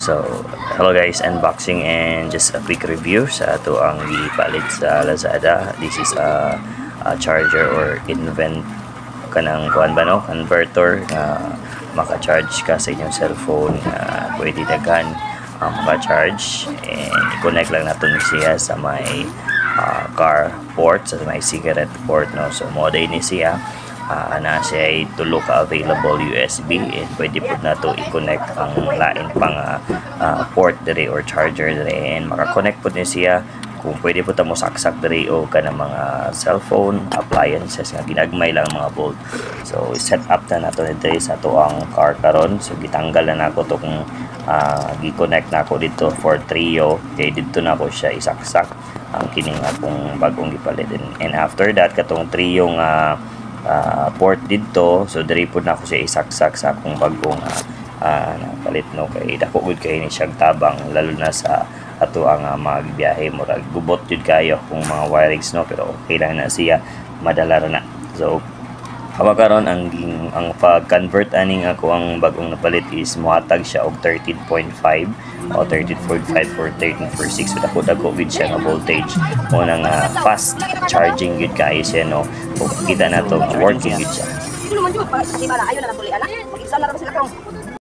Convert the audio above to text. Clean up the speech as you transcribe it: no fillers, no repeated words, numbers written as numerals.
So, hello guys, unboxing and just a quick review sa ato ang ipalit sa Lazada. This is a charger or kanang kuan ba no, converter na maka-charge ka sa inyong cellphone. Pwede daghan maka-charge and i-connect lang natin siya sa may car port, sa may cigarette port no. So mo day ni siya na siya ay tulo ka available USB and pwede po na to i-connect ang lain pang port dire or charger dire and maka-connect po din siya kung pwede po ta mo saksak dire o ka ng mga cellphone appliances nga ginagmay lang mga bolt. So set up na nato dire sa to ang car karon. So gitanggal na nako to kung gi-connect na ako dito for Trio kay dito na ako siya isaksak ang kining akong bagong gipalit and after that katong Trio nga port dito, so diri po na ako siya isaksak sa akong bagong napalit no, kay dako gud kay ni siyang tabang lalo na sa ato ang magbiyahe murag gubot jud kayo kung mga wirings no, pero okay lang na siya, madala ra na. So karon ang pag-convert aning ako ang bagong napalit is muhatag siya og 13.5 o 13.5 or 13.6. So dako gid siya nga voltage mo nang fast charging gid kayo siya no. Kung kita na to working gid siya. Ito naman jud para sa simala ayo na lang tulian na. Mag-exam na ra sila kung